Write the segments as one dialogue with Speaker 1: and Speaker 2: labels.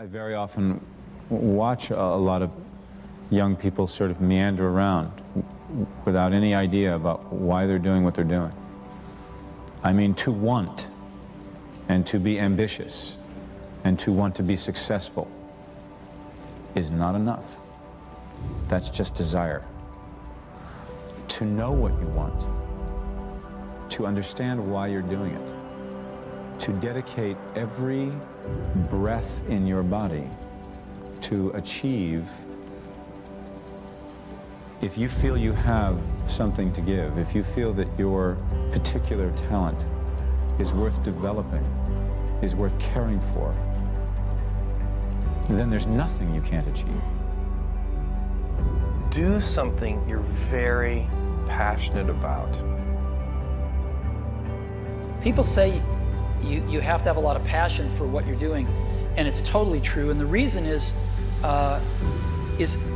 Speaker 1: I very often watch a lot of young people sort of meander around without any idea about why they're doing what they're doing. I mean, to want and to be ambitious and to want to be successful is not enough. That's just desire. To know what you want, to understand why you're doing it, to dedicate every breath in your body to achieve. If you feel you have something to give, if you feel that your particular talent is worth developing, is worth caring for, then there's nothing you can't achieve.
Speaker 2: Do something you're very passionate about.
Speaker 3: People say you have to have a lot of passion for what you're doing, and it's totally true. And the reason is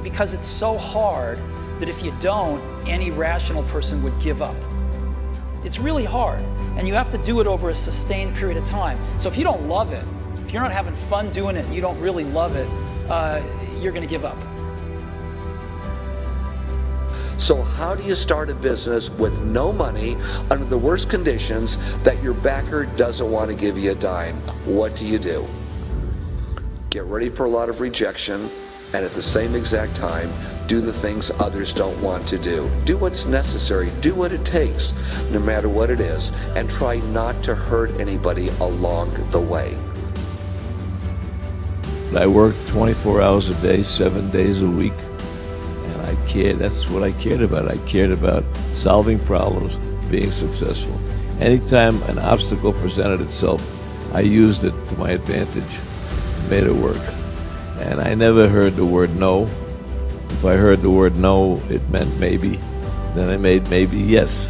Speaker 3: because it's so hard that if you don't, any rational person would give up. It's really hard, and you have to do it over a sustained period of time. So if you don't love it, if you're not having fun doing it and you don't really love it, you're going to give up.
Speaker 4: So how do you start a business with no money under the worst conditions that your backer doesn't want to give you a dime? What do? Get ready for a lot of rejection, and at the same exact time, do the things others don't want to do. Do what's necessary, do what it takes, no matter what it is, and try not to hurt anybody along the way.
Speaker 5: I worked 24 hours a day, 7 days a week. That's what I cared about. I cared about solving problems, being successful. Anytime an obstacle presented itself, I used it to my advantage, made it work. And I never heard the word no. If I heard the word no, it meant maybe. Then I made maybe yes.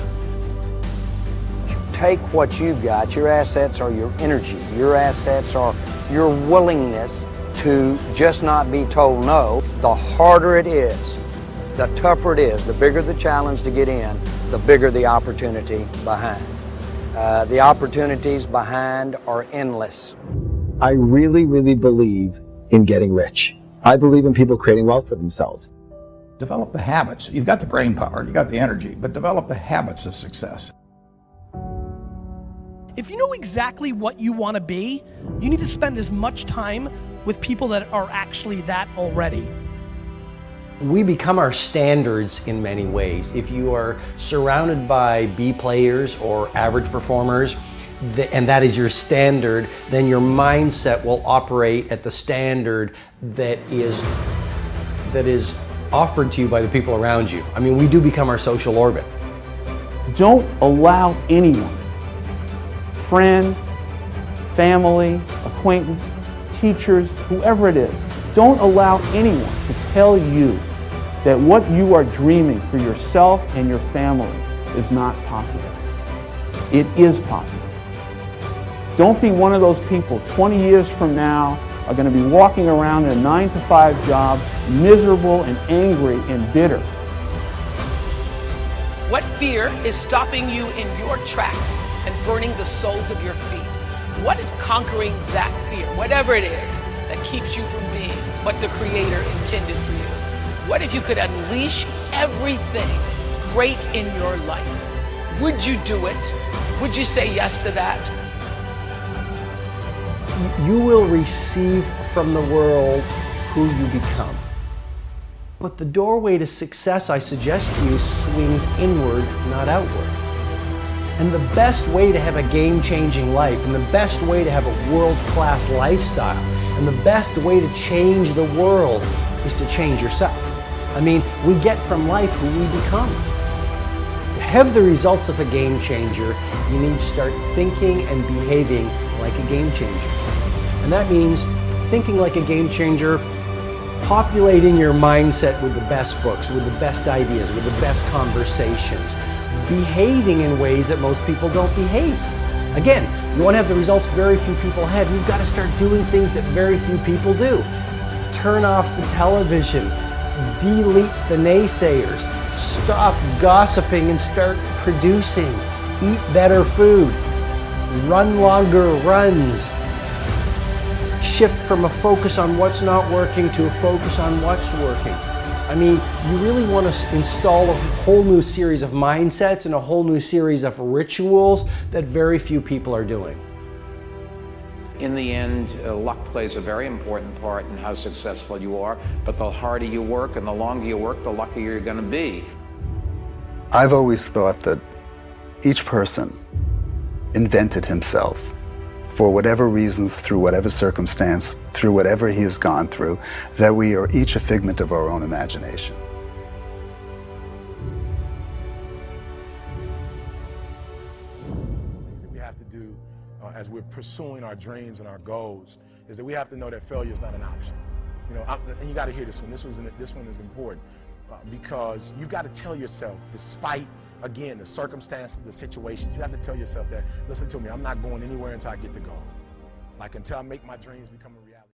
Speaker 6: Take what you've got. Your assets are your energy. Your assets are your willingness to just not be told no. The harder it is, the tougher it is, the bigger the challenge to get in, the bigger the opportunity behind. The opportunities behind are endless.
Speaker 7: I really believe in getting rich. I believe in people creating wealth for themselves.
Speaker 8: Develop the habits. You've got the brain power, you've got the energy, but develop the habits of success.
Speaker 9: If you know exactly what you want to be, you need to spend as much time with people that are actually that already.
Speaker 10: We become our standards in many ways. If you are surrounded by B players or average performers, and that is your standard, then your mindset will operate at the standard that is offered to you by the people around you. I mean, we do become our social orbit.
Speaker 11: Don't allow anyone, friend, family, acquaintance, teachers, whoever it is, don't allow anyone to tell you that what you are dreaming for yourself and your family is not possible. It is possible. Don't be one of those people 20 years from now are going to be walking around in a 9-to-5 job, miserable and angry and bitter.
Speaker 12: What fear is stopping you in your tracks and burning the soles of your feet? What if conquering that fear, whatever it is, that keeps you from being what the Creator intended for you? What if you could unleash everything great in your life? Would you do it? Would you say yes to that?
Speaker 10: You will receive from the world who you become. But the doorway to success, I suggest to you, swings inward, not outward. And the best way to have a game-changing life, and the best way to have a world-class lifestyle, and the best way to change the world is to change yourself. I mean, we get from life who we become. To have the results of a game changer, you need to start thinking and behaving like a game changer. And that means thinking like a game changer, populating your mindset with the best books, with the best ideas, with the best conversations, behaving in ways that most people don't behave. Again, you want to have the results very few people have, you've got to start doing things that very few people do. Turn off the television, delete the naysayers, stop gossiping and start producing, eat better food, run longer runs, shift from a focus on what's not working to a focus on what's working. I mean, you really want to install a whole new series of mindsets and a whole new series of rituals that very few people are doing.
Speaker 13: In the end, luck plays a very important part in how successful you are, but the harder you work and the longer you work, the luckier you're going to be.
Speaker 14: I've always thought that each person invented himself for whatever reasons, through whatever circumstance, through whatever he has gone through, that we are each a figment of our own imagination.
Speaker 15: We have to do as we're pursuing our dreams and our goals is that we have to know that failure is not an option. You know, and you got to hear this one. This one is important because you've got to tell yourself, despite again the circumstances, the situations, you have to tell yourself that, listen to me, I'm not going anywhere until I get the goal. Like until I make my dreams become a reality.